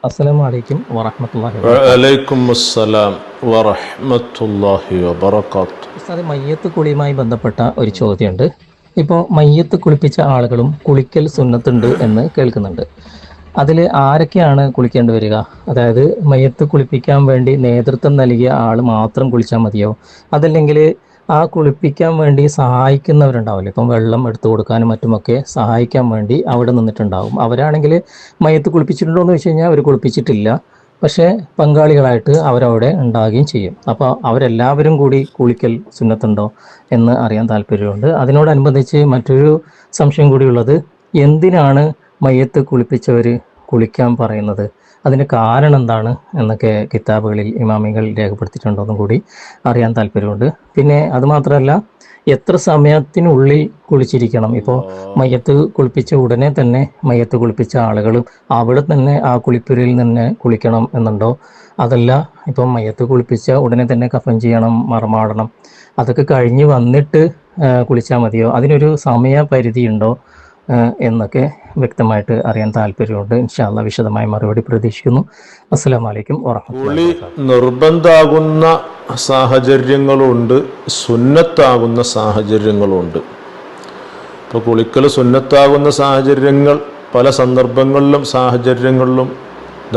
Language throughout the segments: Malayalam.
അസ്സലാമു അലൈക്കും വറഹ്മത്തുള്ളാഹി വഅലൈക്കും അസ്സലാം വറഹ്മത്തുള്ളാഹി വബറകാതുഹു. ഉസ്താദ്, മയ്യത്ത് കുളിയുമായി ബന്ധപ്പെട്ട ഒരു ചോദ്യമുണ്ട്. ഇപ്പോൾ മയ്യത്ത് കുളിപ്പിച്ച ആളുകളും കുളിക്കൽ സുന്നത്തുണ്ട് എന്ന് കേൾക്കുന്നുണ്ട്. അതിൽ ആരൊക്കെയാണ് കുളിക്കേണ്ടി വരിക? അതായത് മയ്യത്ത് കുളിപ്പിക്കാൻ വേണ്ടി നേതൃത്വം നൽകിയ ആൾ മാത്രം കുളിച്ചാൽ മതിയോ? അതല്ലെങ്കിൽ ആ കുളിപ്പിക്കാൻ വേണ്ടി സഹായിക്കുന്നവരുണ്ടാവില്ലേ, ഇപ്പം വെള്ളം എടുത്തു കൊടുക്കാനും മറ്റുമൊക്കെ സഹായിക്കാൻ വേണ്ടി അവിടെ നിന്നിട്ടുണ്ടാവും. അവരാണെങ്കിൽ മയ്യത്ത് കുളിപ്പിച്ചിട്ടുണ്ടോ എന്ന് വെച്ച് കഴിഞ്ഞാൽ അവർ കുളിപ്പിച്ചിട്ടില്ല, പക്ഷേ പങ്കാളികളായിട്ട് അവരവിടെ ഉണ്ടാകുകയും ചെയ്യും. അപ്പോൾ അവരെല്ലാവരും കൂടി കുളിക്കൽ സുന്നത്തുണ്ടോ എന്ന് അറിയാൻ താല്പര്യമുണ്ട്. അതിനോടനുബന്ധിച്ച് മറ്റൊരു സംശയം കൂടിയുള്ളത്, എന്തിനാണ് മയ്യത്ത് കുളിപ്പിച്ചവർ കുളിക്കാൻ പറയുന്നത്? അതിൻ്റെ കാരണം എന്താണ് എന്നൊക്കെ കിതാബുകളിൽ ഇമാമികൾ രേഖപ്പെടുത്തിയിട്ടുണ്ടോ എന്നും കൂടി അറിയാൻ താല്പര്യമുണ്ട്. പിന്നെ അതുമാത്രമല്ല, എത്ര സമയത്തിനുള്ളിൽ കുളിച്ചിരിക്കണം? ഇപ്പോൾ മയ്യത്ത് കുളിപ്പിച്ച ഉടനെ തന്നെ മയ്യത്ത് കുളിപ്പിച്ച ആളുകൾ അവിടെ തന്നെ ആ കുളിപ്പുരയിൽ തന്നെ കുളിക്കണം എന്നുണ്ടോ? അതല്ല, ഇപ്പം മയ്യത്ത് കുളിപ്പിച്ച ഉടനെ തന്നെ കഫൻ ചെയ്യണം, മറമാടണം, അതൊക്കെ കഴിഞ്ഞ് വന്നിട്ട് കുളിച്ചാൽ മതിയോ? അതിനൊരു സമയപരിധി ഉണ്ടോ എന്നൊക്കെ വ്യക്തമായിട്ട് അറിയാൻ താല്പര്യമുണ്ട്. ഇൻഷാ അല്ലാഹ് വിശദമായ മറുപടി പ്രതീക്ഷിക്കുന്നു. അസ്സലാമു അലൈക്കും വറഹ്മത്തുള്ളാഹി. കുളി നിർബന്ധാകുന്ന സാഹചര്യങ്ങളുണ്ട്, സുന്നത്താകുന്ന സാഹചര്യങ്ങളുണ്ട്. ഇപ്പോൾ കുളിക്കൽ സുന്നത്താകുന്ന സാഹചര്യങ്ങൾ പല സന്ദർഭങ്ങളിലും സാഹചര്യങ്ങളിലും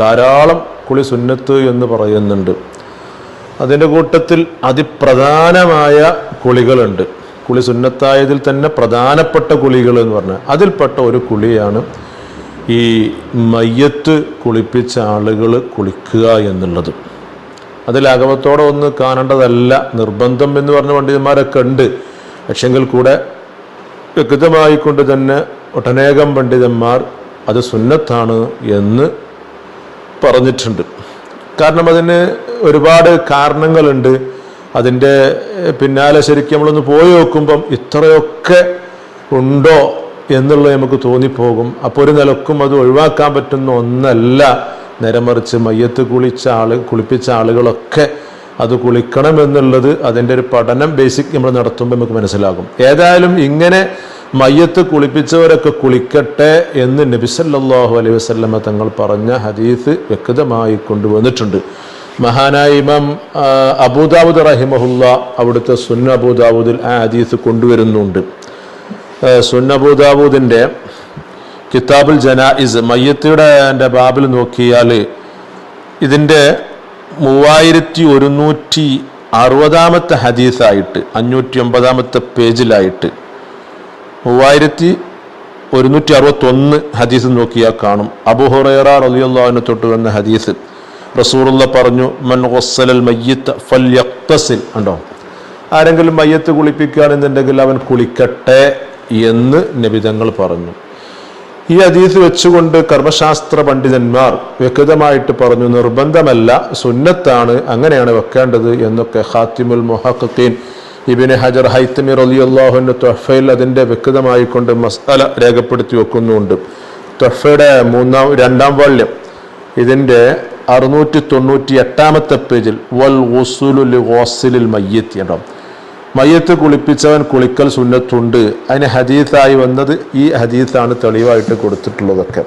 ധാരാളം കുളി സുന്നത്ത് എന്ന് പറയുന്നുണ്ട്. അതിൻ്റെ കൂട്ടത്തിൽ അതിപ്രധാനമായ കുളികളുണ്ട്. കുളി സുന്നത്തായതിൽ തന്നെ പ്രധാനപ്പെട്ട കുളികൾ എന്ന് പറഞ്ഞാൽ അതിൽപ്പെട്ട ഒരു കുളിയാണ് ഈ മയ്യത്ത് കുളിപ്പിച്ച ആളുകൾ കുളിക്കുക എന്നുള്ളത്. അതിലകമത്തോടെ ഒന്ന് കാണേണ്ടതല്ല, നിർബന്ധം എന്ന് പറഞ്ഞ പണ്ഡിതന്മാരൊക്കെ ഉണ്ട്. പക്ഷെങ്കിൽ കൂടെ വ്യക്തമായിക്കൊണ്ട് തന്നെ ഒട്ടനേകം പണ്ഡിതന്മാർ അത് സുന്നത്താണ് എന്ന് പറഞ്ഞിട്ടുണ്ട്. കാരണം അതിന് ഒരുപാട് കാരണങ്ങളുണ്ട്. അതിൻ്റെ പിന്നാലെ ശരിക്കും നമ്മളൊന്ന് പോയി നോക്കുമ്പം ഇത്രയൊക്കെ ഉണ്ടോ എന്നുള്ളത് നമുക്ക് തോന്നിപ്പോകും. അപ്പോൾ ഒരു നിലക്കും അത് ഒഴിവാക്കാൻ പറ്റുന്ന ഒന്നല്ല. നേരെമറിച്ച് മയ്യത്ത് കുളിപ്പിച്ച ആളുകളൊക്കെ അത് കുളിക്കണമെന്നുള്ളത് അതിൻ്റെ ഒരു പഠനം ബേസിക് നമ്മൾ നടത്തുമ്പോൾ നമുക്ക് മനസ്സിലാകും. ഏതായാലും ഇങ്ങനെ മയ്യത്ത് കുളിപ്പിച്ചവരൊക്കെ കുളിക്കട്ടെ എന്ന് നബി സല്ലല്ലാഹു അലൈഹി വസല്ലമ തങ്ങൾ പറഞ്ഞ ഹദീസ് വ്യക്തമായി കൊണ്ടുവന്നിട്ടുണ്ട്. മഹാനായ ഇമാം അബൂദാവൂദ് റഹിമഹുല്ല അവിടുത്തെ സുന്ന അബൂദാവൂദിൽ ആ ഹദീസ് കൊണ്ടുവരുന്നുണ്ട്. സുന്ന അബൂദാവൂദിൻ്റെ കിതാബുൽ ജനായിസ് മയ്യത്തിയുടെ ബാബിൽ നോക്കിയാൽ ഇതിൻ്റെ 3160 ഹദീസായിട്ട് 509 പേജിലായിട്ട് 3161 ഹദീസ് നോക്കിയാൽ കാണും. അബൂ ഹുറൈറ റളിയല്ലാഹു അൻഹു തൊട്ട് വന്ന ഹദീസ്, റസൂലുള്ള പറഞ്ഞു, മൻ ഗസ്സലൽ മയ്യിത്ത ഫൽയഖ്തസിൽ. ഉണ്ടോ, ആരെങ്കിലും മയ്യത്ത് കുളിപ്പിക്കുകയാണെന്നുണ്ടെങ്കിൽ അവൻ കുളിക്കട്ടെ എന്ന് നബി തങ്ങൾ പറഞ്ഞു. ഈ ഹദീസ് വെച്ചുകൊണ്ട് കർമ്മശാസ്ത്ര പണ്ഡിതന്മാർ വ്യക്തമായിട്ട് പറഞ്ഞു, നിർബന്ധമല്ല, സുന്നത്താണ്, അങ്ങനെയാണ് വെക്കേണ്ടത് എന്നൊക്കെ ഖാത്തിമുൽ മുഹഖഖീൻ ഇബ്നു ഹജർ ഹൈതമി റളിയല്ലാഹു അൻഹു തുഹ്ഫയിൽ അതിൻ്റെ വ്യക്തമായിക്കൊണ്ട് മസ്അല രേഖപ്പെടുത്തി വെക്കുന്നുണ്ട്. തുഹ്ഫയുടെ 2ാം വാള്യം ഇതിൻ്റെ 698 പേജിൽ വൽ ഗുസ്ലു ലിഗാസിലിൽ മയ്യിത്ത് ഉണ്ടോ, മയ്യത്ത് കുളിപ്പിച്ചവൻ കുളിക്കൽ സുന്നത്തുണ്ട്. അതിന് ഹദീസായി വന്നത് ഈ ഹദീസാണ് തെളിവായിട്ട് കൊടുത്തിട്ടുള്ളതൊക്കെ.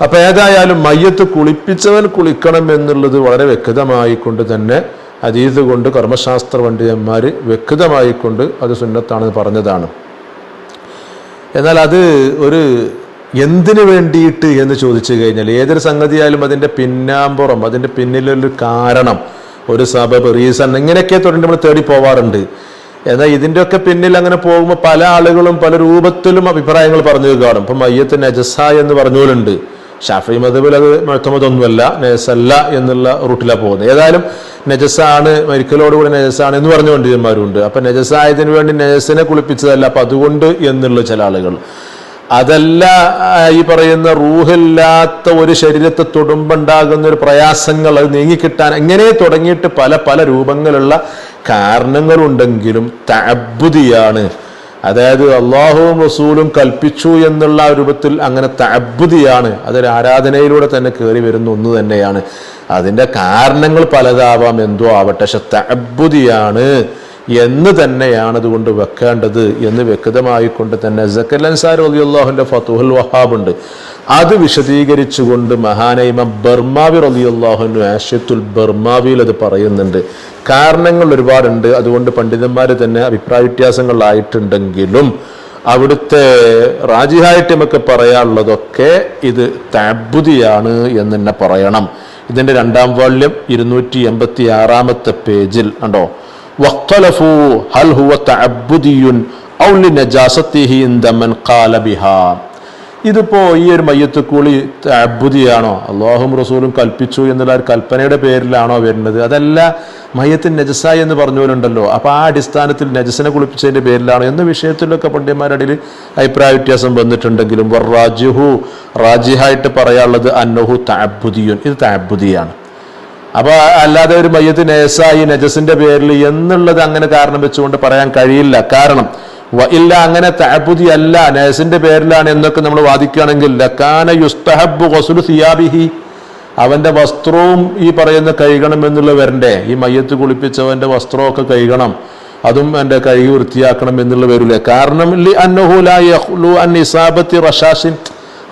അപ്പം ഏതായാലും മയ്യത്ത് കുളിപ്പിച്ചവൻ കുളിക്കണം എന്നുള്ളത് വളരെ വ്യക്തമായിക്കൊണ്ട് തന്നെ ഹദീസ് കൊണ്ട് കർമ്മശാസ്ത്ര പണ്ഡിതന്മാർ വ്യക്തമായിക്കൊണ്ട് അത് സുന്നത്താണെന്ന് പറഞ്ഞതാണ്. എന്നാൽ അത് ഒരു എന്തിനു വേണ്ടിയിട്ട് എന്ന് ചോദിച്ചു കഴിഞ്ഞാൽ ഏതൊരു സംഗതിയായാലും അതിൻ്റെ പിന്നാമ്പുറം, അതിൻ്റെ പിന്നിലൊരു കാരണം, ഒരു സബബ്, റീസൺ, ഇങ്ങനെയൊക്കെ തുടങ്ങി നമ്മൾ തേടി പോവാറുണ്ട്. എന്നാൽ ഇതിൻ്റെയൊക്കെ പിന്നിൽ അങ്ങനെ പോകുമ്പോൾ പല ആളുകളും പല രൂപത്തിലും അഭിപ്രായങ്ങൾ പറഞ്ഞു കാണും. ഇപ്പം മയ്യത്ത് നജസ എന്ന് പറഞ്ഞുപോലുണ്ട്. ഷാഫി മദ്ഹബിൽ അത് മുഅ്തമദൊന്നുമല്ല, നജസല്ല എന്നുള്ള റൂട്ടിലാണ് പോകുന്നത്. ഏതായാലും നജസാണ്, മരിക്കലോടുകൂടി നജസാണ് എന്ന് പറഞ്ഞു പണ്ഡിതന്മാരുണ്ട്. അപ്പം നജസായതിനു വേണ്ടി നജസിനെ കുളിപ്പിച്ചതല്ല, അപ്പം അതുകൊണ്ട് എന്നുള്ള ചില ആളുകൾ. അതല്ല, ഈ പറയുന്ന റൂഹില്ലാത്ത ഒരു ശരീരത്തെ തൊടുമ്പുണ്ടാകുന്ന ഒരു പ്രയാസങ്ങൾ അത് നീങ്ങിക്കിട്ടാൻ, ഇങ്ങനെ തുടങ്ങിയിട്ട് പല പല രൂപങ്ങളുള്ള കാരണങ്ങളുണ്ടെങ്കിലും തഅബ്ബുദിയാണ്. അതായത് അള്ളാഹുവും റസൂലും കൽപ്പിച്ചു എന്നുള്ള രൂപത്തിൽ അങ്ങനെ തഅബ്ബുദിയാണ്. അതൊരു ആരാധനയിലൂടെ തന്നെ കയറി വരുന്ന ഒന്ന് തന്നെയാണ്. അതിൻ്റെ കാരണങ്ങൾ പലതാവാം, എന്തോ ആവട്ടെ, പക്ഷെ തഅബ്ബുദിയാണ് എന്ന് തന്നെയാണ് അതുകൊണ്ട് വെക്കേണ്ടത് എന്ന് വ്യക്തമായിക്കൊണ്ട് തന്നെ സക്കറിയ അൻസാരി റളിയല്ലാഹു അൻഹു ഫതുഹുൽ വഹാബ് ഉണ്ട്. അത് വിശദീകരിച്ചുകൊണ്ട് മഹാനായ ഇമാം ബർമാവി റളിയല്ലാഹു അൻഹു ആശത്തുൽ ബർമാവിയിൽ അത് പറയുന്നുണ്ട്. കാരണങ്ങൾ ഒരുപാടുണ്ട്. അതുകൊണ്ട് പണ്ഡിതന്മാർ തന്നെ അഭിപ്രായ വ്യത്യാസങ്ങളായിട്ടുണ്ടെങ്കിലും അവിടുത്തെ റാജിഹായിട്ട് നമുക്ക് പറയാനുള്ളതൊക്കെ ഇത് തഅബ്ബുദിയാണ് എന്ന് തന്നെ പറയണം. ഇതിന്റെ 2ാം വാള്യം 286 പേജിൽ ഉണ്ടോ, വഖ്തലഫു ഹൽ ഹുവ തഅബ്ബുദിയുൻ ഔ ലിനജാസതിഹി ഇൻദ മൻ ഖാല ബിഹാ. ഇതിപ്പോ ഈ ഒരു മയ്യത്ത് കൂളി തഅബ്ബുദിയാണോ, അല്ലാഹും റസൂലും കൽപ്പിച്ചു എന്നുള്ള ഒരു കൽപ്പനയുടെ പേരിലാണോ വരുന്നത്, അതല്ല മയ്യത്തിന് നജസായി എന്ന് പറഞ്ഞവരുണ്ടല്ലോ, അപ്പൊ ആ അടിസ്ഥാനത്തിൽ നജസിനെ കുളിപ്പിച്ചതിന്റെ പേരിലാണോ എന്ന വിഷയത്തിലൊക്കെ പണ്ഡിതന്മാരുടെ ഇടയിൽ അഭിപ്രായ വ്യത്യാസം വന്നിട്ടുണ്ടെങ്കിലും റാജിഹായിട്ട് പറയാനുള്ളത് അന്നഹു തഅബ്ബുദിയുൻ, ഇത് തഅബ്ബുദിയാണ്. അപ്പൊ അല്ലാതെ ഒരു മയ്യത്ത് നജസായി നജസിന്റെ പേരിൽ എന്നുള്ളത് അങ്ങനെ കാരണം വെച്ചുകൊണ്ട് പറയാൻ കഴിയില്ല. കാരണം ഇല്ല, അങ്ങനെ തഅബ്ബുദി അല്ല, നജസിന്റെ പേരിലാണ് എന്നൊക്കെ നമ്മൾ വാദിക്കുകയാണെങ്കിൽ ലകാന യുസ്തഹബ്ബു ഗസ്ലു സിയാബിഹി, അവന്റെ വസ്ത്രവും ഈ പറയുന്ന കഴുകണം എന്നുള്ള വരണ്ടേ. ഈ മയ്യത്ത് കുളിപ്പിച്ചവന്റെ വസ്ത്രമൊക്കെ കഴുകണം, അതും എൻ്റെ കഴുകി വൃത്തിയാക്കണം എന്നുള്ള വരില്ലേ. കാരണം അന്നഹു ലാ യഖ്ലു അൻ ഇസാബത്തി റഷാഷിൻ,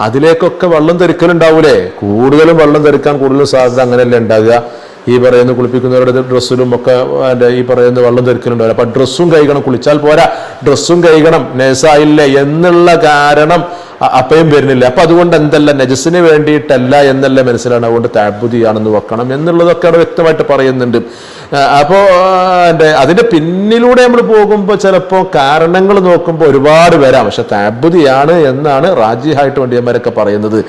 അതിലേക്കൊക്കെ വെള്ളം തെറിക്കലുണ്ടാവൂലേ. കൂടുതലും വെള്ളം തെറിക്കാൻ കൂടുതലും സാധ്യത അങ്ങനെയല്ലേ ഉണ്ടാകുക. ഈ പറയുന്ന കുളിപ്പിക്കുന്നവരുടെ ഡ്രസ്സിലും ഒക്കെ ഈ പറയുന്ന വെള്ളം തെറിക്കലുണ്ടാവില്ല. അപ്പൊ ഡ്രസ്സും കഴുകണം, കുളിച്ചാൽ പോരാ ഡ്രസ്സും കഴുകണം, നജസായില്ലേ എന്നുള്ള കാരണം അപ്പയും വരുന്നില്ല. അപ്പൊ അതുകൊണ്ട് എന്തല്ല, നജസിന് വേണ്ടിയിട്ടല്ല എന്നല്ല മനസ്സിലാണ്. അതുകൊണ്ട് തഅബ്ബുദിയാണെന്ന് വെക്കണം എന്നുള്ളതൊക്കെ അവിടെ വ്യക്തമായിട്ട് പറയുന്നുണ്ട്. അപ്പോ അതിന്റെ പിന്നിലൂടെ നമ്മൾ പോകുമ്പോൾ ചിലപ്പോൾ കാരണങ്ങൾ നോക്കുമ്പോൾ ഒരുപാട് വരാം, പക്ഷെ തഅബ്ബുദിയാണ് എന്നാണ് റാജിഹായിട്ട് പണ്ഡിതന്മാരൊക്കെ പറയുന്നത്.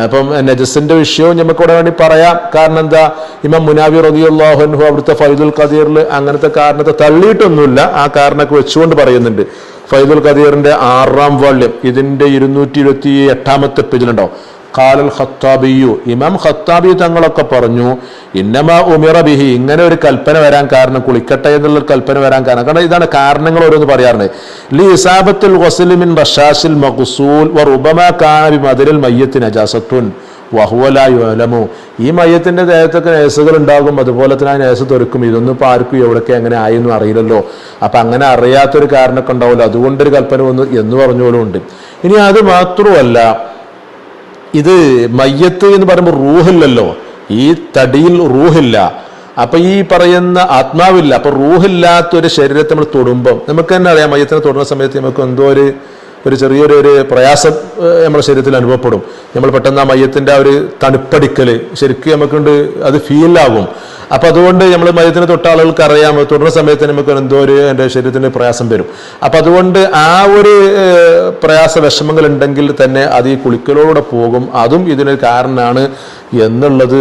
അപ്പം നജസിന്റെ വിഷയവും നമുക്കിവിടെ വേണ്ടി പറയാം. കാരണം എന്താ, ഇമാം മുനാവി റളിയല്ലാഹു അൻഹു അവിടുത്തെ ഫൈദുൽ ഖദീറിൽ അങ്ങനത്തെ കാരണത്തെ തള്ളിയിട്ടൊന്നുമില്ല, ആ കാരണമൊക്കെ വെച്ചുകൊണ്ട് പറയുന്നുണ്ട്. ഫൈദുൽ ഖദീറിന്റെ 6ാം വാള്യം ഇതിന്റെ 228 പേജിലുണ്ടാവും. ഖാലൽ ഖത്താബിയു, ഇമാം ഖത്താബി തങ്ങളൊക്കെ പറഞ്ഞു, ഇന്നമാ ഉമിറ ബിഹി, ഇങ്ങനെ ഒരു കൽപ്പന വരാൻ കാരണം, കുളിക്കട്ടെ എന്നുള്ള കൽപ്പന വരാൻ കാരണം, കാരണം ഇതാണ് കാരണങ്ങൾ ഓരോന്ന് പറയാറുണ്ട്. ലി ഇസാബത്തുൽ ഗസ്ലി മിൻ റഷാശിൽ മഗ്സൂൽ വറുബമാ കാന ബിമദരിൽ മയ്യത്തി നജാസത്തുൻ വഹുവ ലാ യുഅലമു. ഈ മയ്യത്തിന്റെ ദേഹത്തൊക്കെ നേസുകൾ ഉണ്ടാകും, അതുപോലെ തന്നെ ആ നേസ് തെറിക്കും. ഇതൊന്നും ഇപ്പൊ ആർക്കും എവിടൊക്കെ എങ്ങനെ ആയെന്നും അറിയില്ലല്ലോ. അപ്പൊ അങ്ങനെ അറിയാത്തൊരു കാരണമൊക്കെ ഉണ്ടാവില്ല, അതുകൊണ്ടൊരു കൽപ്പന വന്നു എന്ന് പറഞ്ഞോലും ഉണ്ട്. ഇനി അത് മാത്രമല്ല, ഇത് മയ്യത്ത് എന്ന് പറയുമ്പോൾ റൂഹില്ലല്ലോ, ഈ തടിയിൽ റൂഹില്ല. അപ്പൊ ഈ പറയുന്ന ആത്മാവില്ല. അപ്പൊ റൂഹില്ലാത്തൊരു ശരീരത്തെ നമ്മൾ തൊടുമ്പം നമുക്ക് തന്നെ അറിയാം, മയ്യത്തിനെ തൊടുന്ന സമയത്ത് നമുക്ക് എന്തോ ഒരു ചെറിയൊരു പ്രയാസം നമ്മുടെ ശരീരത്തിൽ അനുഭവപ്പെടും. നമ്മൾ പെട്ടെന്ന് ആ മയ്യത്തിന്റെ ആ ഒരു തണുപ്പടിക്കൽ ശരിക്കും നമുക്കുണ്ട്, അത് ഫീലാകും. അപ്പൊ അതുകൊണ്ട് നമ്മൾ മയ്യത്തിനെ തൊട്ട ആളുകൾക്ക് അറിയാം, തൊടുന്ന സമയത്ത് നമുക്ക് എന്തോ എൻ്റെ ശരീരത്തിന് പ്രയാസം വരും. അപ്പൊ അതുകൊണ്ട് ആ ഒരു പ്രയാസ വിഷമങ്ങൾ ഉണ്ടെങ്കിൽ തന്നെ അത് ഈ കുളിക്കലോടെ പോകും. അതും ഇതിനൊരു കാരണമാണ് എന്നുള്ളത്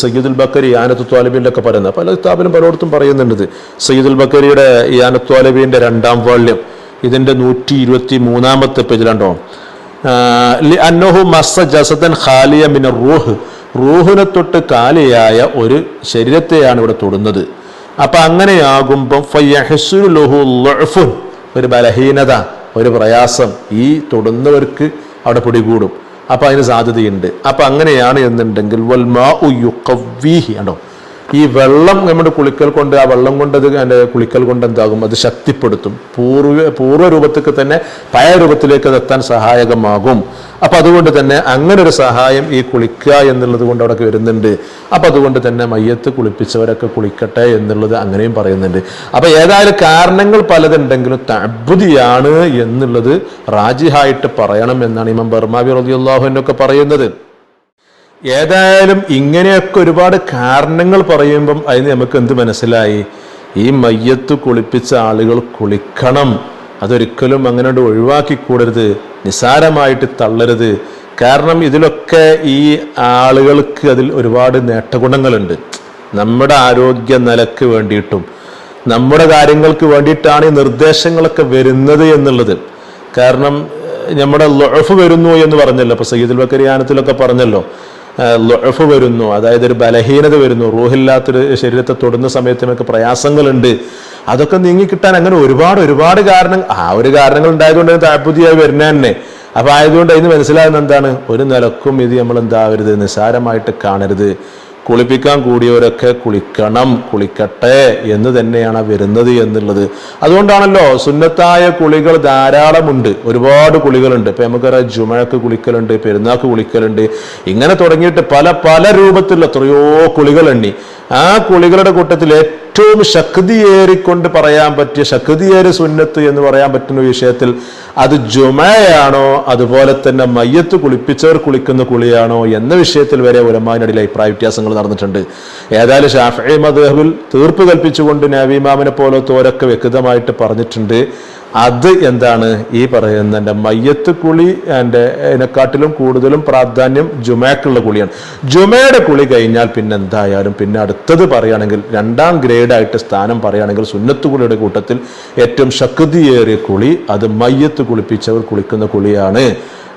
സയ്യിദുൽ ബക്കരി ഇയാനത്തു ത്വാലിബിൻ്റെ ഒക്കെ പറയുന്നത്. പല കിതാബിലും പലയിടത്തും പറയുന്നുണ്ട്. സയ്യിദുൽ ബക്കരിയുടെ ഇയാനത്തു ത്വാലിബിൻ്റെ 2ാം വാള്യം ഇതിന്റെ 123 പേജിലുണ്ടോ, അന്നഹു മസ്സ ജസദൻ ഖാലിയ മിന റൂഹ്, റൂഹിനെ തൊട്ട് കാലിയായ ഒരു ശരീരത്തെയാണ് ഇവിടെ തൊടുന്നത്. അപ്പൊ അങ്ങനെയാകുമ്പം ഫയഹ്സുലു ലഹു ളുഅഫുൻ, ഒരു ബലഹീനത, ഒരു പ്രയാസം ഈ തൊടുന്നവർക്ക് അവിടെ പിടികൂടും. അപ്പൊ അതിന് സാധ്യതയുണ്ട്. അപ്പൊ അങ്ങനെയാണ് എന്നുണ്ടെങ്കിൽ വൽ മാഉ യുഖവ്വീഹി, ഉണ്ടോ, ഈ വെള്ളം നമ്മുടെ കുളിക്കൽ കൊണ്ട്, ആ വെള്ളം കൊണ്ട് അത് എൻ്റെ കുളിക്കൽ കൊണ്ട് എന്താകും, അത് ശക്തിപ്പെടുത്തും. പൂർവ്വ രൂപത്തേക്ക് തന്നെ പഴയ രൂപത്തിലേക്ക് അത് എത്താൻ സഹായകമാകും. അപ്പൊ അതുകൊണ്ട് തന്നെ അങ്ങനെ ഒരു സഹായം ഈ കുളിക്കുക എന്നുള്ളത് കൊണ്ട് അവിടെ വരുന്നുണ്ട്. അപ്പൊ അതുകൊണ്ട് തന്നെ മയ്യത്ത് കുളിപ്പിച്ചവരൊക്കെ കുളിക്കട്ടെ എന്നുള്ളത് അങ്ങനെയും പറയുന്നുണ്ട്. അപ്പൊ ഏതായാലും കാരണങ്ങൾ പലതുണ്ടെങ്കിലും തഅബ്ബുദിയാണ് എന്നുള്ളത് റാജിഹായിട്ട് പറയണം എന്നാണ് ഇമാം ബർമാവി റളിയല്ലാഹു അൻഹു ഒക്കെ പറയുന്നത്. ഏതായാലും ഇങ്ങനെയൊക്കെ ഒരുപാട് കാരണങ്ങൾ പറയുമ്പം അതിന് നമുക്ക് എന്ത് മനസ്സിലായി, ഈ മയ്യത്ത് കുളിപ്പിച്ച ആളുകൾ കുളിക്കണം. അതൊരിക്കലും അങ്ങനെ ഒഴിവാക്കിക്കൂടരുത്, നിസാരമായിട്ട് തള്ളരുത്. കാരണം ഇതിലൊക്കെ ഈ ആളുകൾക്ക് അതിൽ ഒരുപാട് നേട്ടഗുണങ്ങളുണ്ട്. നമ്മുടെ ആരോഗ്യ നിലക്ക് വേണ്ടിയിട്ടും നമ്മുടെ കാര്യങ്ങൾക്ക് വേണ്ടിയിട്ടാണ് ഈ നിർദ്ദേശങ്ങളൊക്കെ വരുന്നത് എന്നുള്ളത്. കാരണം നമ്മുടെ ളുഅഫ് വരുന്നു എന്ന് പറഞ്ഞല്ലോ, ഇപ്പൊ സയ്യിദുൽ ബക്കരി യാനത്തിലൊക്കെ പറഞ്ഞല്ലോ, ളുഅഫ് വരുന്നു, അതായത് ഒരു ബലഹീനത വരുന്നു, റൂഹില്ലാത്തൊരു ശരീരത്തെ തൊടുന്ന സമയത്ത് നമുക്ക് പ്രയാസങ്ങളുണ്ട്. അതൊക്കെ നീങ്ങിക്കിട്ടാൻ അങ്ങനെ ഒരുപാട് കാരണങ്ങൾ, ആ ഒരു കാരണങ്ങൾ ഉണ്ടായതുകൊണ്ട് തഅബ്ബുദിയായി വരുന്ന തന്നെ. അപ്പൊ ആയതുകൊണ്ട് അതിന് മനസ്സിലാകുന്ന എന്താണ്, ഒരു നിലക്കും ഇത് നമ്മൾ എന്താവരുത്, നിസാരമായിട്ട് കാണരുത്. കുളിപ്പിക്കാൻ കൂടിയവരൊക്കെ കുളിക്കട്ടെ എന്ന് തന്നെയാണ് വരുന്നത് എന്നുള്ളത്. അതുകൊണ്ടാണല്ലോ സുന്നത്തായ കുളികൾ ധാരാളമുണ്ട്, ഒരുപാട് കുളികളുണ്ട്. ഇപ്പൊ നമുക്കറിയാം ജുമഅക്ക് കുളിക്കലുണ്ട്, പെരുന്നാൾക്ക് കുളിക്കലുണ്ട്, ഇങ്ങനെ തുടങ്ങിയിട്ട് പല പല രൂപത്തിലുള്ള എത്രയോ കുളികൾ എണ്ണി. ആ കുളികളുടെ കൂട്ടത്തിൽ ഏറ്റവും ശക്തിയേറിക്കൊണ്ട് പറയാൻ പറ്റിയ ശക്തിയേറി സുന്നത്ത് എന്ന് പറയാൻ പറ്റുന്ന വിഷയത്തിൽ അത് ജുമഅയാണോ അതുപോലെ തന്നെ മയ്യത്ത് കുളിപ്പിച്ചവർ കുളിക്കുന്ന കുളിയാണോ എന്ന വിഷയത്തിൽ വരെ ഉലമാവിനിടയിൽ അഭിപ്രായ വ്യത്യാസങ്ങൾ നടന്നിട്ടുണ്ട്. ഏതായാലും ശാഫിഈ മദ്ഹബിൽ തീർപ്പ് കൽപ്പിച്ചുകൊണ്ട് നബി ഇമാമിനെ പോലത്തോരൊക്കെ വ്യക്തമായിട്ട് പറഞ്ഞിട്ടുണ്ട്. അത് എന്താണ് ഈ പറയുന്ന മയ്യത്ത് കുളി അതിനെക്കാട്ടിലും കൂടുതലും പ്രാധാന്യം ജുമഅക്കുള്ള കുളിയാണ്. ജുമയുടെ കുളി കഴിഞ്ഞാൽ പിന്നെ എന്തായാലും പിന്നെ അടുത്തത് പറയുകയാണെങ്കിൽ 2ാം ഗ്രേഡായിട്ട് സ്ഥാനം പറയുകയാണെങ്കിൽ സുന്നത്ത് കുളിയുടെ കൂട്ടത്തിൽ ഏറ്റവും ശക്തിയേറിയ കുളി അത് മയ്യത്ത് കുളിപ്പിച്ചവർ കുളിക്കുന്ന കുളിയാണ്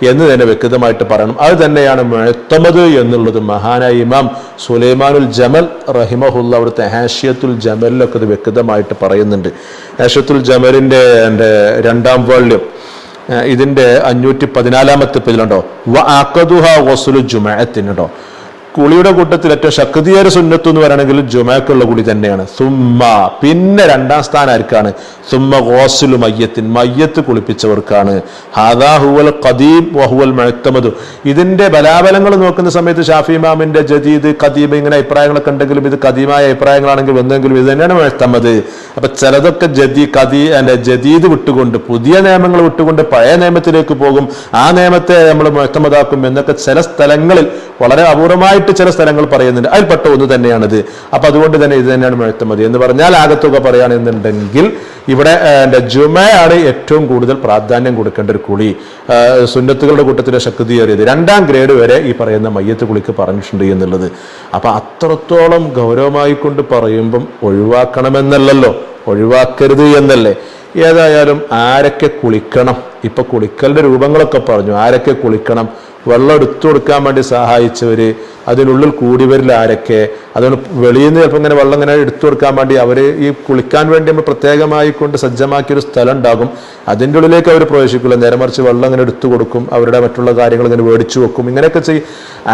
എന്ന് തന്നെ വ്യക്തമായിട്ട് പറയണം. അത് തന്നെയാണ് മുഅ്തമദ് എന്നുള്ളത്. മഹാനായ ഇമാം സുലൈമാനുൽ ജമൽ റഹിമഹുല്ല അവിടുത്തെ ഹാഷിയത്തുൽ ജമലിലൊക്കെ ഇത് വ്യക്തമായിട്ട് പറയുന്നുണ്ട്. ഹാഷിയത്തുൽ ജമലിന്റെ 2ാം വോള്യം ഇതിന്റെ 514 പേജിലുണ്ടോ വഅഖദുഹാ ഗുസ്ലു ജുമഅത്തിനുണ്ടോ. കുളിയുടെ കൂട്ടത്തിൽ ഏറ്റവും ശക്തിയേറെ സുന്നത്ത് എന്ന് പറയുകയാണെങ്കിൽ ജുമഅക്കുള്ള കുളി തന്നെയാണ്. സുമ്മ പിന്നെ 2ാം സ്ഥാനം ആർക്കാണ്? സുമ്മ ഗുസ്ലു മയ്യത്തിൻ മയ്യത്ത് കുളിപ്പിച്ചവർക്കാണ്. ഹാദാ ഹുവൽ ഖദീം വഹുവൽ മുഅ്തമദ്. ഇതിന്റെ ബലാബലങ്ങൾ നോക്കുന്ന സമയത്ത് ഷാഫി ഇമാമിന്റെ ജദീദ് ഖദീം ഇങ്ങനെ അഭിപ്രായങ്ങളൊക്കെ ഉണ്ടെങ്കിലും ഇത് ഖദീമായ അഭിപ്രായങ്ങളാണെങ്കിൽ വന്നെങ്കിലും ഇത് തന്നെയാണ് മുഅ്തമദ്. അപ്പൊ ചിലതൊക്കെ ജദീദ് വിട്ടുകൊണ്ട് പുതിയ നിയമങ്ങൾ വിട്ടുകൊണ്ട് പഴയ നിയമത്തിലേക്ക് പോകും, ആ നിയമത്തെ നമ്മൾ മുഅ്തമദാക്കും എന്നൊക്കെ ചില സ്ഥലങ്ങളിൽ വളരെ അപൂർവമായിട്ട് ചില സ്ഥലങ്ങൾ പറയുന്നുണ്ട്. അതിൽപ്പെട്ട ഒന്ന് തന്നെയാണിത്. അപ്പൊ അതുകൊണ്ട് തന്നെ ഇത് തന്നെയാണ് മുഅ്തമദ് എന്ന് പറഞ്ഞാൽ ആകത്തുക പറയുകയാണെന്നുണ്ടെങ്കിൽ ഇവിടെ ജുമഅയാണ് ഏറ്റവും കൂടുതൽ പ്രാധാന്യം കൊടുക്കേണ്ട ഒരു കുളി. സുന്നത്തുകളുടെ കൂട്ടത്തിലെ ശക്തിയേറിയത് 2ാം ഗ്രേഡ് വരെ ഈ പറയുന്ന മയ്യത്ത് കുളിക്ക് പറഞ്ഞിട്ടുണ്ട് എന്നുള്ളത്. അപ്പൊ അത്രത്തോളം ഗൗരവമായി കൊണ്ട് പറയുമ്പം ഒഴിവാക്കണമെന്നല്ലല്ലോ, ഒഴിവാക്കരുത് എന്നല്ലേ. ഏതായാലും ആരൊക്കെ കുളിക്കണം, ഇപ്പൊ കുളിക്കലിന്റെ രൂപങ്ങളൊക്കെ പറഞ്ഞു. ആരൊക്കെ കുളിക്കണം? വെള്ളം എടുത്തു കൊടുക്കാൻ വേണ്ടി സഹായിച്ചവര്, അതിനുള്ളിൽ കൂടിയവരിൽ ആരൊക്കെ, അതുകൊണ്ട് വെളിയിൽ നിന്ന് ചിലപ്പോൾ ഇങ്ങനെ വെള്ളം ഇങ്ങനെ എടുത്തു കൊടുക്കാൻ വേണ്ടി അവർ ഈ കുളിക്കാൻ വേണ്ടി നമ്മൾ പ്രത്യേകമായി കൊണ്ട് സജ്ജമാക്കിയൊരു സ്ഥലം ഉണ്ടാകും, അതിൻ്റെ ഉള്ളിലേക്ക് അവർ പ്രവേശിക്കില്ല. നേരെ മറിച്ച് വെള്ളം ഇങ്ങനെ എടുത്തു കൊടുക്കും, അവരുടെ മറ്റുള്ള കാര്യങ്ങൾ ഇങ്ങനെ മേടിച്ചു വെക്കും, ഇങ്ങനെയൊക്കെ ചെയ്യും.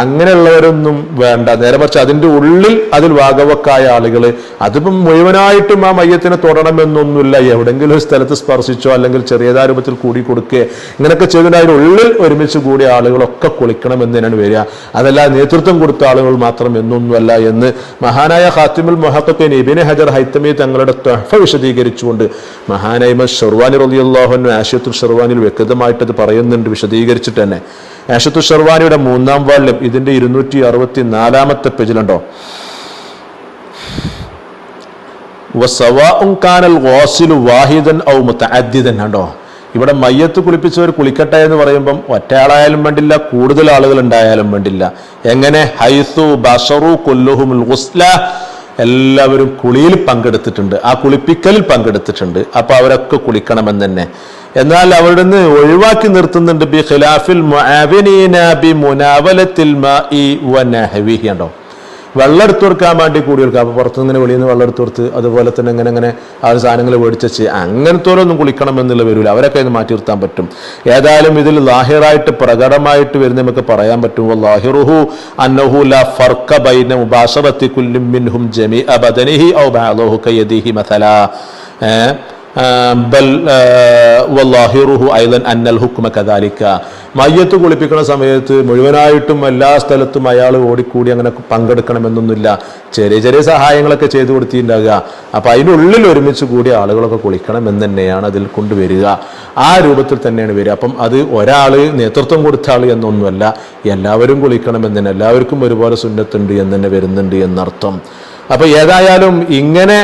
അങ്ങനെയുള്ളവരൊന്നും വേണ്ട. നേരെ മറിച്ച് അതിൻ്റെ ഉള്ളിൽ അതിൽ വാഗവക്കായ ആളുകൾ, അതിപ്പം മുഴുവനായിട്ടും ആ മയ്യത്തിനെ തൊടണമെന്നൊന്നുമില്ല. എവിടെയെങ്കിലും ഒരു സ്ഥലത്ത് സ്പർശിച്ചോ അല്ലെങ്കിൽ ചെറിയതായ രൂപത്തിൽ കൂടി കൊടുക്കുകയോ ഇങ്ങനെയൊക്കെ ചെയ്തിട്ട് അതിനുള്ളിൽ ഒരുമിച്ച് കൂടിയ ആളുകളൊക്കെ കുളിക്കണം എന്ന് തന്നെയാണ് വരിക. അതല്ല നേതൃത്വം കൊടുത്ത ആളുകൾ മാത്രം എന്നൊന്നുമല്ല എന്ന് മഹാനായ ഖാത്തിമുൽ മുഹഖഖീൻ ഇബ്നു ഹജർ ഹൈതമി തങ്ങളുടെ തുഹ്ഫ വിശദീകരിച്ചുകൊണ്ട് മഹാനായ ഇമാം ഷർവാനി റളിയല്ലാഹു അൻഹു ആശിയത്തുൽ ഷർവാനിൽ വ്യക്തമായിട്ട് അത് പറയുന്നുണ്ട് വിശദീകരിച്ചിട്ട് തന്നെ. ആശിയത്തുൽ ഷർവാനിയുടെ 3ാം വാള്യം ഇതിന്റെ 264 പേജിലുണ്ടോ വസവാഉൻ കാനൽ ഗാസിലു വാഹിദൻ ഔ മുതഅദ്ദിദൻ ഉണ്ടോ. ഇവിടെ മയ്യത്ത് കുളിപ്പിച്ചവർ കുളിക്കട്ടെ എന്ന് പറയുമ്പം ഒറ്റയാളായാലും വേണ്ടില്ല, കൂടുതൽ ആളുകൾ ഉണ്ടായാലും വേണ്ടില്ല. എങ്ങനെ? ഹൈസു ബശറു കുല്ലുഹുമുൽ ഗുസ്ല, എല്ലാവരും കുളിയിൽ പങ്കെടുത്തിട്ടുണ്ട്, ആ കുളിപ്പിക്കലിൽ പങ്കെടുത്തിട്ടുണ്ട്. അപ്പൊ അവരൊക്കെ കുളിക്കണമെന്ന് തന്നെ. എന്നാൽ അവിടെ നിന്ന് ഒഴിവാക്കി നിർത്തുന്നുണ്ട് ബി ഖിലാഫിൽ മുആവിനീന ബി മുനാവലത്തിൽ മാഇ വനഹവിഹി ഉണ്ടോ. വെള്ളം എടുത്തു കൊടുക്കാൻ വേണ്ടി കൂടി കൊടുക്കുക. അപ്പൊ പുറത്തുനിന്ന് വെളിയിൽ നിന്ന് വെള്ളം എടുത്തു കൊടുത്ത് അതുപോലെ തന്നെ അങ്ങനെ ആ സാധനങ്ങൾ മേടിച്ച് അങ്ങനത്തോരൊന്നും കുളിക്കണം എന്നുള്ള വരില്ല. അവരൊക്കെ ഇത് മാറ്റി നിർത്താൻ പറ്റും. ഏതായാലും ഇതിൽ ലാഹിറായിട്ട് പ്രകടമായിട്ട് വരുന്ന നമുക്ക് പറയാൻ പറ്റും ലാഹിറുഹു അന്നഹു ലാ ഫർഖ ബൈന മുബാശറത്തി കുല്ലിൻ മിൻഹും ജമീഅ ബദനിഹി ഔ ബഅദഹു കയദിഹി മസലാ ബൽ വല്ലാഹിറുഹു അയ്ദൻ അന്നൽ ഹുക്മ കദാലിക. മയ്യത്ത് കുളിപ്പിക്കുന്ന സമയത്ത് മുഴുവനായിട്ടും എല്ലാ സ്ഥലത്തും അയാൾ ഓടിക്കൂടി അങ്ങനെ പങ്കെടുക്കണമെന്നൊന്നുമില്ല. ചെറിയ ചെറിയ സഹായങ്ങളൊക്കെ ചെയ്തു കൊടുത്തിട്ടുണ്ടാകുക. അപ്പൊ അതിനുള്ളിൽ ഒരുമിച്ച് കൂടിയ ആളുകളൊക്കെ കുളിക്കണം എന്ന് തന്നെയാണ് അതിൽ കൊണ്ടുവരിക. ആ രൂപത്തിൽ തന്നെയാണ് വരിക. അപ്പം അത് ഒരാള് നേതൃത്വം കൊടുത്ത ആൾ എന്നൊന്നുമല്ല, എല്ലാവരും കുളിക്കണമെന്ന് തന്നെ, എല്ലാവർക്കും ഒരുപോലെ സുന്നത്തുണ്ട് എന്ന് തന്നെ വരുന്നുണ്ട് എന്നർത്ഥം. അപ്പൊ ഏതായാലും ഇങ്ങനെ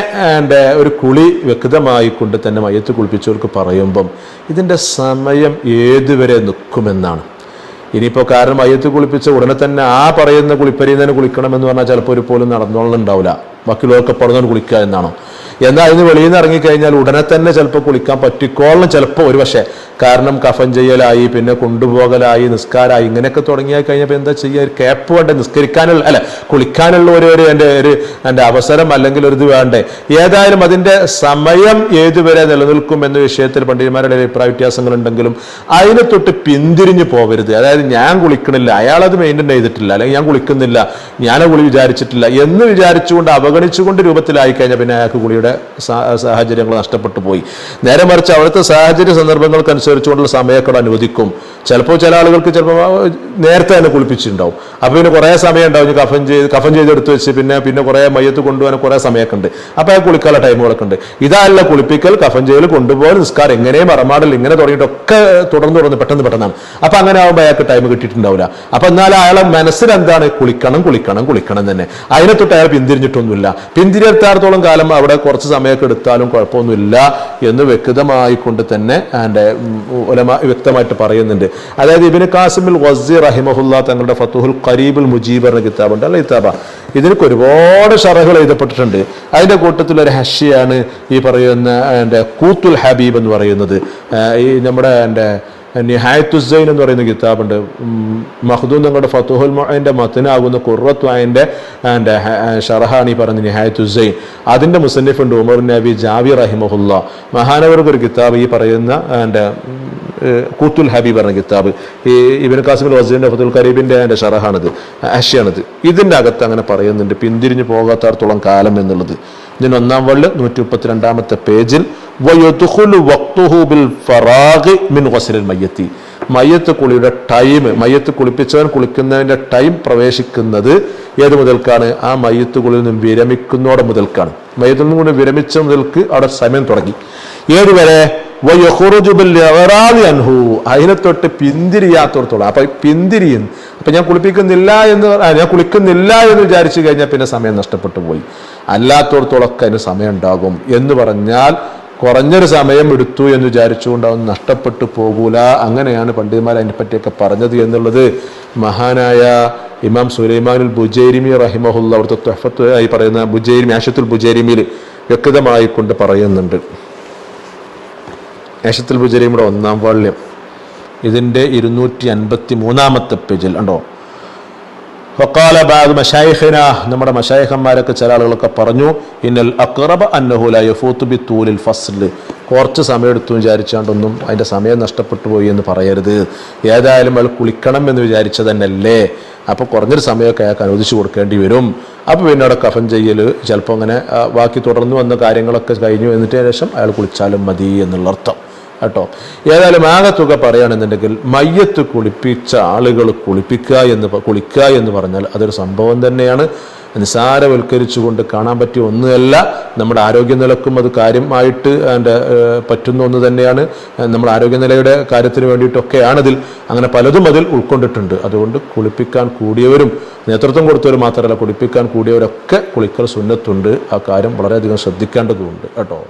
ഒരു കുളി വ്യക്തമായി കൊണ്ട് തന്നെ മയ്യത്ത് കുളിപ്പിച്ചവർക്ക് പറയുമ്പം ഇതിന്റെ സമയം ഏതുവരെ നിൽക്കുമെന്നാണ്. ഇനിയിപ്പോൾ കാരണം മയ്യത്ത് കുളിപ്പിച്ച ഉടനെ തന്നെ ആ പറയുന്ന കുളിപ്പരിയിൽ തന്നെ കുളിക്കണം എന്ന് പറഞ്ഞാൽ ചിലപ്പോൾ ഒരു പോലും നടന്നോളുണ്ടാവില്ല, ബാക്കിയുള്ളവർക്ക് പറഞ്ഞുകൊണ്ട് കുളിക്കുക എന്നാണോ? എന്നാൽ അതിന് വെളിയിൽ നിന്ന് ഇറങ്ങിക്കഴിഞ്ഞാൽ ഉടനെ തന്നെ ചിലപ്പോൾ കുളിക്കാൻ പറ്റിക്കോളും, ചിലപ്പോൾ ഒരു പക്ഷേ. കാരണം കഫൻ ചെയ്യലായി, പിന്നെ കൊണ്ടുപോകലായി, നിസ്കാരമായി, ഇങ്ങനെയൊക്കെ തുടങ്ങിയാൽ കഴിഞ്ഞപ്പോൾ എന്താ ചെയ്യുക? ഒരു ക്യാപ്പ് വേണ്ടേ നിസ്കരിക്കാനുള്ള, അല്ല കുളിക്കാനുള്ള എൻ്റെ അവസരം അല്ലെങ്കിൽ ഒരു ഇത് വേണ്ടേ? ഏതായാലും അതിൻ്റെ സമയം ഏതുവരെ നിലനിൽക്കും എന്ന വിഷയത്തിൽ പണ്ഡിതന്മാരുടെ അഭിപ്രായ വ്യത്യാസങ്ങളുണ്ടെങ്കിലും അതിനെ തൊട്ട് പിന്തിരിഞ്ഞു പോകരുത്. അതായത് ഞാൻ കുളിക്കണില്ല, അയാളത് മെയിൻറ്റെയിൻ ചെയ്തിട്ടില്ല, അല്ലെങ്കിൽ ഞാൻ കുളിക്കുന്നില്ല, ഞാൻ കുളി വിചാരിച്ചിട്ടില്ല എന്ന് വിചാരിച്ചുകൊണ്ട് അവഗണിച്ചുകൊണ്ട് രൂപത്തിലായി കഴിഞ്ഞാൽ പിന്നെ അയാൾക്ക് കുളിയുടെ സാഹചര്യങ്ങൾ നഷ്ടപ്പെട്ടു പോയി. നേരെ മറിച്ച് അവിടുത്തെ സാഹചര്യ സന്ദർഭങ്ങൾക്കനുസരിച്ചുകൊണ്ടുള്ള സമയമൊക്കെ അനുവദിക്കും. ചിലപ്പോൾ ചില ആളുകൾക്ക് ചിലപ്പോൾ നേരത്തെ തന്നെ കുളിപ്പിച്ചിട്ടുണ്ടാവും. അപ്പോൾ പിന്നെ കുറേ സമയം ഉണ്ടാവും, കഫൻ ചെയ്തെടുത്ത് വെച്ച് പിന്നെ കുറേ മയ്യത്ത് കൊണ്ടുപോകാൻ കുറേ സമയമൊക്കെ ഉണ്ട്. അപ്പോൾ അയാൾ കുളിക്കാനുള്ള ടൈമുകളൊക്കെ ഉണ്ട്. ഇതല്ല കുളിപ്പിക്കൽ, കഫൻ ചെയ്യൽ, കൊണ്ടുപോകൽ, നിസ്കാരം, എങ്ങനെയും മറമാടൽ, ഇങ്ങനെ തുടങ്ങിയിട്ടൊക്കെ തുടർന്ന് പെട്ടെന്നാണ്. അപ്പം അങ്ങനെ ആകുമ്പോൾ അയാൾക്ക് ടൈം കിട്ടിയിട്ടുണ്ടാവില്ല. അപ്പം എന്നാൽ അയാളെ മനസ്സിലെന്താണ്? കുളിക്കണം തന്നെ. അതിനെ തൊട്ട് അയാൾ പിന്തിരിഞ്ഞിട്ടൊന്നുമില്ല. പിന്തിരിയെടുത്താടത്തോളം കാലം അവിടെ കുറച്ച് സമയമൊക്കെ എടുത്താലും കുഴപ്പമൊന്നുമില്ല എന്ന് വ്യക്തമായിക്കൊണ്ട് തന്നെ എൻ്റെ ഉലമാ വ്യക്തമായിട്ട് പറയുന്നുണ്ട്. അതായത് ഇബ്നു ഖാസിമുൽ ഗസ്സി റഹിമഹുല്ലാ തങ്ങളുടെ ഫതുഹുൽ ഖരീബുൽ മുജീബ് എന്ന കിതാബുണ്ട്, അല്ല കിതാബ. ഇതിനൊക്കെ ഒരുപാട് ഷറഹുകൾ എഴുതപ്പെട്ടിട്ടുണ്ട്. അതിൻ്റെ കൂട്ടത്തിലൊരു ഹഷിയാണ് ഈ പറയുന്ന എൻ്റെ കൂത്തുൽ ഹബീബ് എന്ന് പറയുന്നത്. ഈ നമ്മുടെ എൻ്റെ നിഹായത്തുസൈൻ എന്ന് പറയുന്ന കിതാബുണ്ട്. മഖ്ദൂം തങ്ങളുടെ ഫതുഹുൽ മുഈൻ്റെ മത്നാകുന്ന ഖുർറത്തു അയിൻ്റെ ഷറഹാണ് ഈ പറയുന്ന നിഹായത്തുസൈൻ. അതിൻ്റെ മുസന്നിഫുണ്ട് ഉമർ നബി ജാവി റഹിമഹുല്ല. മഹാനവർക്ക് ഒരു കിതാബ് ഈ പറയുന്ന എൻ്റെ കൂത്തുൽ ഹബീബ് പറഞ്ഞ കിതാബ്, ഈ ഇബ്നു ഖാസിമുൽ ഗസ്സിന്റെ ഫതുൽ ഖരീബിന്റെ അതിൻ്റെ ഷറഹാണിത്, ഹഷിയാണിത്. ഇതിൻ്റെ അകത്ത് അങ്ങനെ പറയുന്നുണ്ട് പിന്തിരിഞ്ഞു പോകാത്തടത്തോളം കാലം എന്നുള്ളത്. ഇതിന് 1-ാം വള്ള് 132-ാമത്തെ പേജിൽ മയ്യത്ത് കുളിയുടെ ടൈം, മയ്യത്ത് കുളിപ്പിച്ചവൻ കുളിക്കുന്നതിൻ്റെ ടൈം പ്രവേശിക്കുന്നത് ഏത് മുതൽക്കാണ്? ആ മയ്യത്ത് കുളിയിൽ നിന്നും വിരമിക്കുന്നതോടെ മുതൽക്കാണ്. മയ്യത്തിൽ നിന്നും കൂടി വിരമിച്ച മുതൽക്ക് അവിടെ സമയം തുടങ്ങി. ഏതുവരെ? അതിനെ തൊട്ട് പിന്തിരിയാത്തോടത്തോളം. അപ്പൊ പിന്തിരിയും. അപ്പൊ ഞാൻ കുളിക്കുന്നില്ല എന്ന് വിചാരിച്ചു കഴിഞ്ഞാൽ പിന്നെ സമയം നഷ്ടപ്പെട്ടു പോയി. അല്ലാത്തോടത്തോളമൊക്കെ അതിന് സമയം ഉണ്ടാകും എന്ന് പറഞ്ഞാൽ കുറഞ്ഞൊരു സമയം എടുത്തു എന്ന് വിചാരിച്ചുകൊണ്ട് അവൻ നഷ്ടപ്പെട്ടു പോകൂല. അങ്ങനെയാണ് പണ്ഡിതന്മാർ അതിനെ പറ്റിയൊക്കെ പറഞ്ഞത് എന്നുള്ളത് മഹാനായ ഇമാം സുലൈമാനുൽ ബുജൈരിമി റഹിമഹുല്ല അവിടുത്തെ തുഹ്ഫത്ത് ആയി പറയുന്ന ബുജൈരിമി ആഷത്തുൽ ബുജൈരിമിയിൽ വ്യക്തമായി കൊണ്ട് പറയുന്നുണ്ട്. ആഷത്തുൽ ബുജൈരിമിയുടെ 1-ാം വാള്യം ഇതിൻ്റെ 253-ാമത്തെ പേജിൽ ഉണ്ടോ? വഖാല ബഅദ് മശായിഖിന, നമ്മുടെ മശായിഖന്മാരൊക്കെ ചില ആളുകളൊക്കെ പറഞ്ഞു, ഇന്നൽ അഖ്റബ അന്നഹു ലാ യഫൂതു ബിതൂലിൽ ഫസ്ൽ, കുറച്ച് സമയം എടുത്തു വിചാരിച്ചാണ്ടൊന്നും അതിൻ്റെ സമയം നഷ്ടപ്പെട്ടു പോയി എന്ന് പറയരുത്. ഏതായാലും അയാൾ കുളിക്കണം എന്ന് വിചാരിച്ചതന്നല്ലേ, അപ്പോൾ കുറഞ്ഞൊരു സമയമൊക്കെ അയാൾക്ക് അനുവദിച്ചു കൊടുക്കേണ്ടി വരും. അപ്പോൾ പിന്നെ അവിടെ കഫൻ ചെയ്യൽ ചിലപ്പോൾ അങ്ങനെ ബാക്കി തുടർന്ന് വന്ന കാര്യങ്ങളൊക്കെ കഴിഞ്ഞു എന്നിട്ട് ശേഷം അയാൾ കുളിച്ചാലും മതി എന്നുള്ള അർത്ഥം കേട്ടോ. ഏതായാലും ആകെ തുക പറയുകയാണെന്നുണ്ടെങ്കിൽ മയ്യത്ത് കുളിപ്പിച്ച ആളുകൾ കുളിക്കുക എന്ന് പറഞ്ഞാൽ അതൊരു സംഭവം തന്നെയാണ്. നിസാരവൽക്കരിച്ചുകൊണ്ട് കാണാൻ പറ്റിയ ഒന്നുമല്ല. നമ്മുടെ ആരോഗ്യനിലക്കും അത് കാര്യമായിട്ട് പറ്റുന്ന ഒന്ന് തന്നെയാണ്. നമ്മുടെ ആരോഗ്യനിലയുടെ കാര്യത്തിന് വേണ്ടിയിട്ടൊക്കെയാണിതിൽ അങ്ങനെ പലതും അതിൽ ഉൾക്കൊണ്ടിട്ടുണ്ട്. അതുകൊണ്ട് കുളിപ്പിക്കാൻ കൂടിയവരും നേതൃത്വം കൊടുത്തവർ മാത്രമല്ല, കുളിപ്പിക്കാൻ കൂടിയവരൊക്കെ കുളിക്കൽ സുന്നത്തുണ്ട്. ആ കാര്യം വളരെയധികം ശ്രദ്ധിക്കേണ്ടതുണ്ട് കേട്ടോ.